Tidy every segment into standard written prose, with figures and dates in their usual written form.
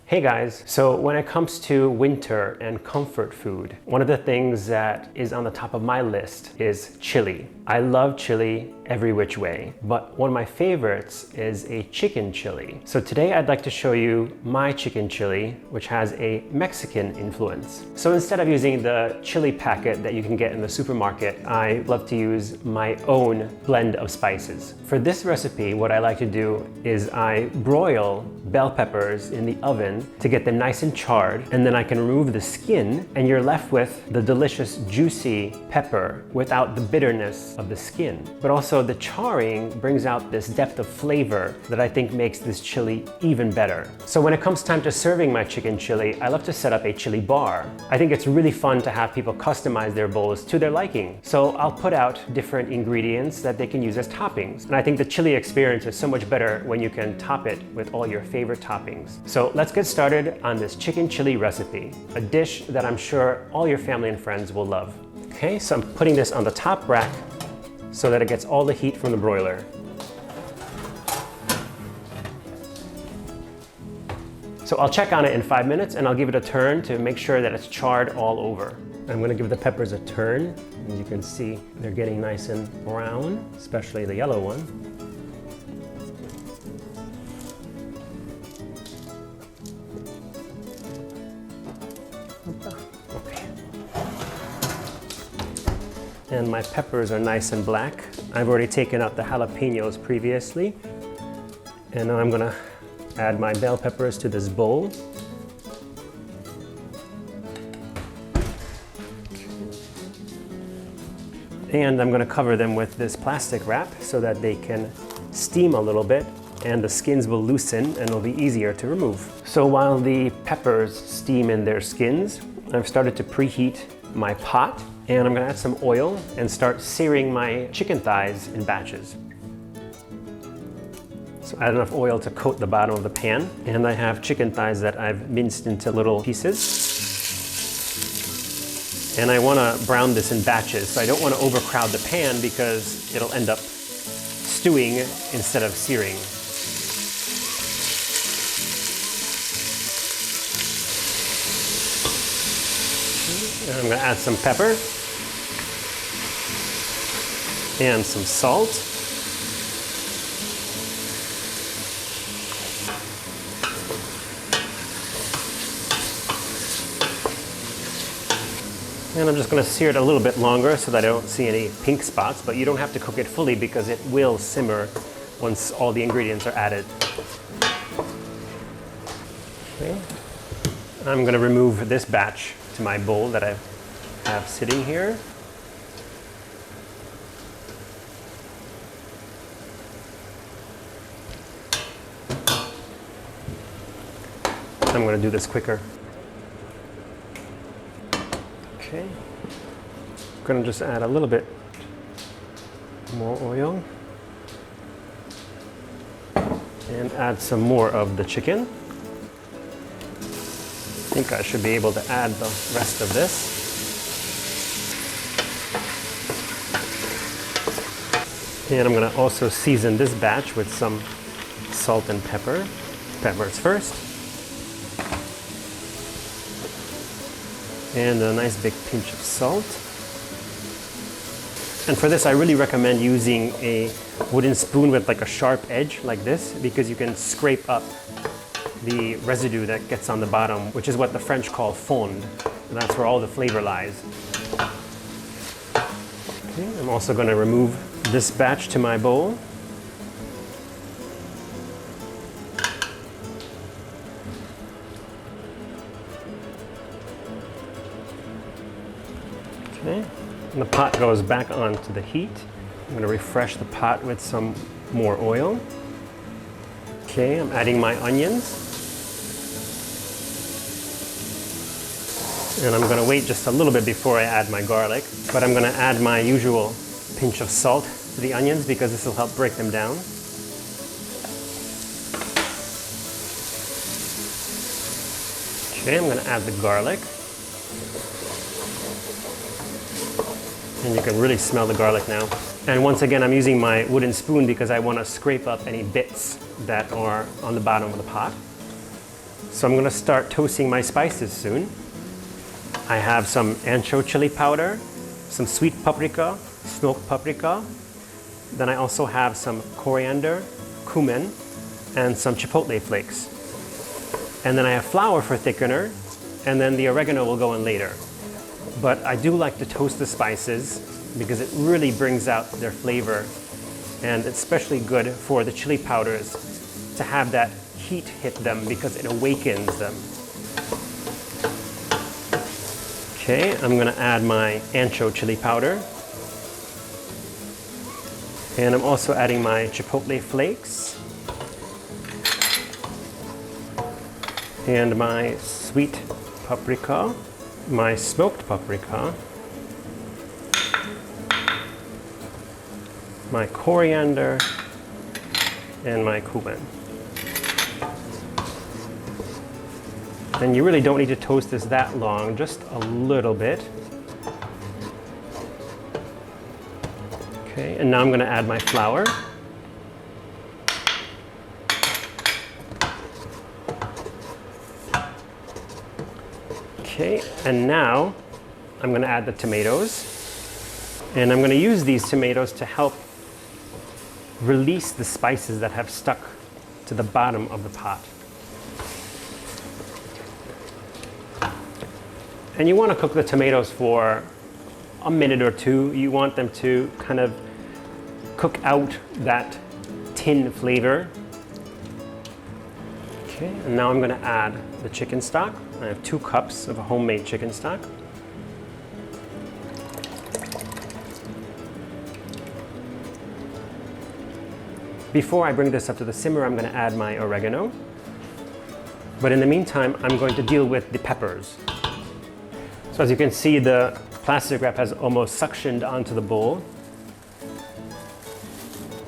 Hey guys, so when it comes to winter and comfort food, one of the things that is on the top of my list is chili. I love chili every which way, but one of my favorites is a chicken chili. So today I'd like to show you my chicken chili, which has a Mexican influence. So instead of using the chili packet that you can get in the supermarket, I love to use my own blend of spices. For this recipe, what I like to do is I broil bell peppers in the oven to get them nice and charred, and then I can remove the skin and you're left with the delicious juicy pepper without the bitterness of the skin. But also the charring brings out this depth of flavor that I think makes this chili even better. So when it comes time to serving my chicken chili, I love to set up a chili bar. I think it's really fun to have people customize their bowls to their liking. So I'll put out different ingredients that they can use as toppings. And I think the chili experience is so much better when you can top it with all your favorite toppings. So let's get started on this chicken chili recipe, a dish that I'm sure all your family and friends will love. Okay, so I'm putting this on the top rack so that it gets all the heat from the broiler. So I'll check on it in 5 minutes and I'll give it a turn to make sure that it's charred all over. I'm gonna give the peppers a turn, and you can see they're getting nice and brown, especially the yellow one. Okay. And my peppers are nice and black. I've already taken out the jalapeños previously. And now I'm gonna add my bell peppers to this bowl. And I'm gonna cover them with this plastic wrap so that they can steam a little bit and the skins will loosen and it'll be easier to remove. So while the peppers steam in their skins, I've started to preheat my pot, and I'm gonna add some oil and start searing my chicken thighs in batches. So add enough oil to coat the bottom of the pan, and I have chicken thighs that I've minced into little pieces. And I wanna brown this in batches, so I don't wanna overcrowd the pan because it'll end up stewing instead of searing. And I'm gonna add some pepper and some salt. And I'm just gonna sear it a little bit longer so that I don't see any pink spots, but you don't have to cook it fully because it will simmer once all the ingredients are added. Okay. I'm gonna remove this batch to my bowl that I have sitting here. I'm going to do this quicker. Okay. I'm going to just add a little bit more oil and add some more of the chicken. I think I should be able to add the rest of this. And I'm going to also season this batch with some salt and pepper. Peppers first. And a nice big pinch of salt. And for this, I really recommend using a wooden spoon with like a sharp edge like this, because you can scrape up the residue that gets on the bottom, which is what the French call fond. And that's where all the flavor lies. Okay, I'm also going to remove this batch to my bowl. Okay, and the pot goes back onto the heat. I'm going to refresh the pot with some more oil. Okay, I'm adding my onions. And I'm going to wait just a little bit before I add my garlic, but I'm going to add my usual pinch of salt to the onions because this will help break them down. Okay, I'm going to add the garlic. And you can really smell the garlic now. And once again, I'm using my wooden spoon because I want to scrape up any bits that are on the bottom of the pot. So I'm gonna start toasting my spices soon. I have some ancho chili powder, some sweet paprika, smoked paprika. Then I also have some coriander, cumin, and some chipotle flakes. And then I have flour for thickener, and then the oregano will go in later. But I do like to toast the spices because it really brings out their flavor, and it's especially good for the chili powders to have that heat hit them because it awakens them. Okay, I'm gonna add my ancho chili powder. And I'm also adding my chipotle flakes. And my sweet paprika, my smoked paprika, my coriander, and my cumin. And you really don't need to toast this that long, just a little bit. Okay, and now I'm going to add my flour. Okay, and now I'm going to add the tomatoes. And I'm going to use these tomatoes to help release the spices that have stuck to the bottom of the pot. And you want to cook the tomatoes for a minute or two. You want them to kind of cook out that tin flavor. Okay, and now I'm going to add the chicken stock. I have 2 cups of homemade chicken stock. Before I bring this up to the simmer, I'm going to add my oregano. But in the meantime, I'm going to deal with the peppers. So as you can see, the plastic wrap has almost suctioned onto the bowl.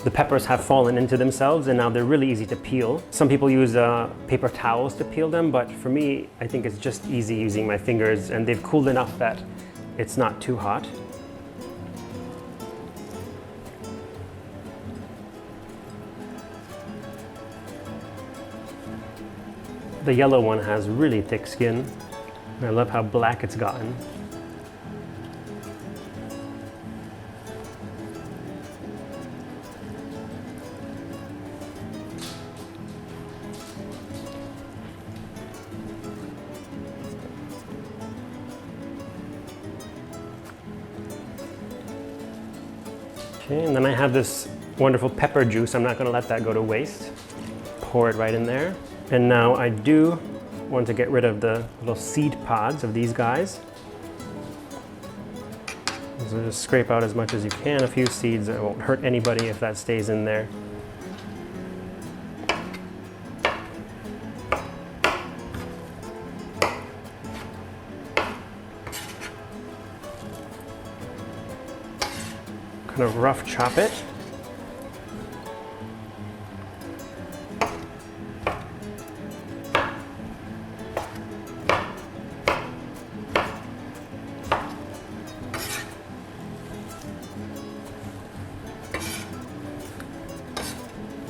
The peppers have fallen into themselves and now they're really easy to peel. Some people use paper towels to peel them, but for me, I think it's just easy using my fingers, and they've cooled enough that it's not too hot. The yellow one has really thick skin. I love how black it's gotten. Okay, and then I have this wonderful pepper juice. I'm not going to let that go to waste. Pour it right in there. And now I do want to get rid of the little seed pods of these guys. So just scrape out as much as you can, a few seeds. It won't hurt anybody if that stays in there. Kind of rough chop it.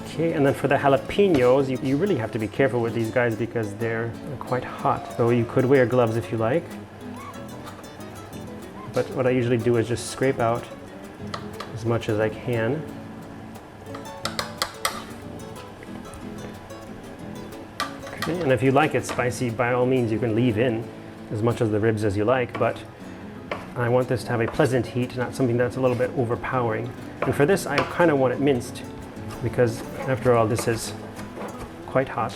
Okay, and then for the jalapeños, you really have to be careful with these guys because they're quite hot. So you could wear gloves if you like. But what I usually do is just scrape out as much as I can. Okay, and if you like it spicy, by all means you can leave in as much of the ribs as you like, but I want this to have a pleasant heat, not something that's a little bit overpowering. And for this, I kind of want it minced, because after all, this is quite hot.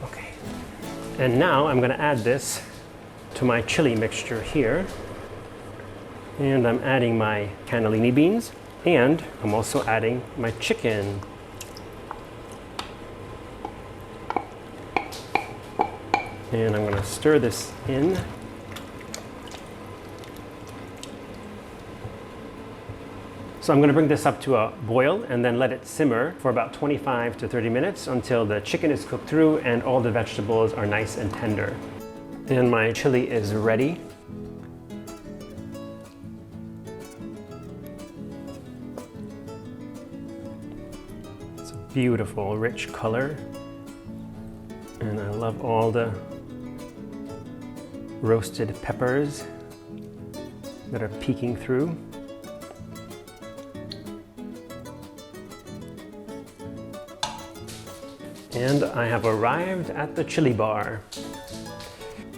Okay, and now I'm going to add this to my chili mixture here. And I'm adding my cannellini beans, and I'm also adding my chicken. And I'm going to stir this in. So I'm going to bring this up to a boil and then let it simmer for about 25 to 30 minutes until the chicken is cooked through and all the vegetables are nice and tender. And my chili is ready. It's a Beautiful, rich color. And I love all the roasted peppers that are peeking through. And I have arrived at the chili bar.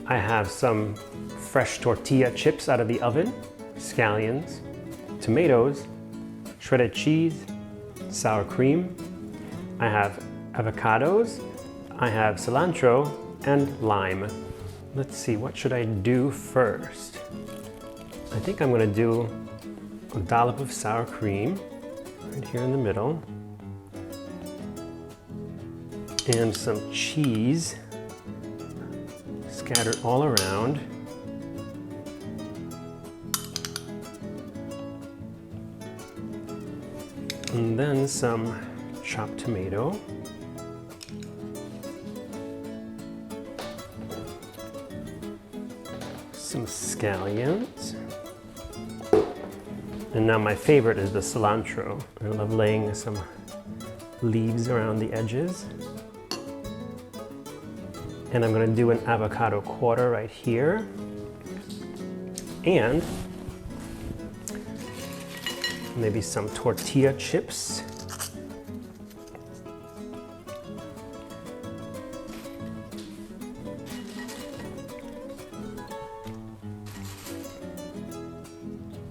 I have some fresh tortilla chips out of the oven, scallions, tomatoes, shredded cheese, sour cream. I have avocados, I have cilantro, and lime. Let's see, what should I do first? I think I'm gonna do a dollop of sour cream right here in the middle. And some cheese scattered all around. And then some chopped tomato. Some scallions. And now my favorite is the cilantro. I love laying some leaves around the edges. And I'm gonna do an avocado quarter right here. And maybe some tortilla chips.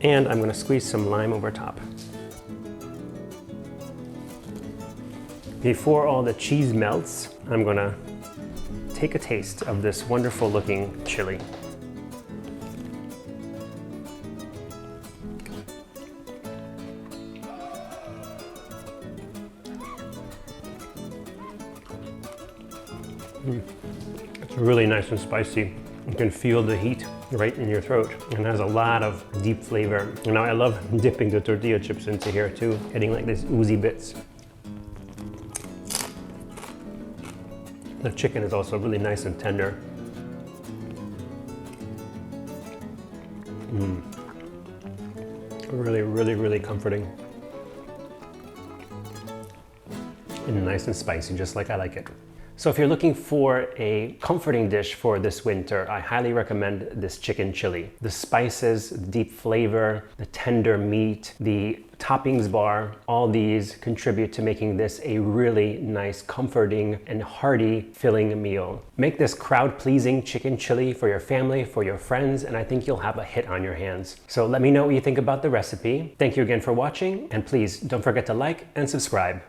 And I'm gonna squeeze some lime over top. Before all the cheese melts, I'm gonna take a taste of this wonderful looking chili. It's really nice and spicy. You can feel the heat right in your throat, and has a lot of deep flavor. And now I love dipping the tortilla chips into here too, getting like these oozy bits. The chicken is also really nice and tender. Really, really, really comforting. And nice and spicy, just like I like it. So if you're looking for a comforting dish for this winter, I highly recommend this chicken chili. The spices, the deep flavor, the tender meat, the toppings bar, all these contribute to making this a really nice, comforting, and hearty, filling meal. Make this crowd-pleasing chicken chili for your family, for your friends, and I think you'll have a hit on your hands. So let me know what you think about the recipe. Thank you again for watching, and please don't forget to like and subscribe.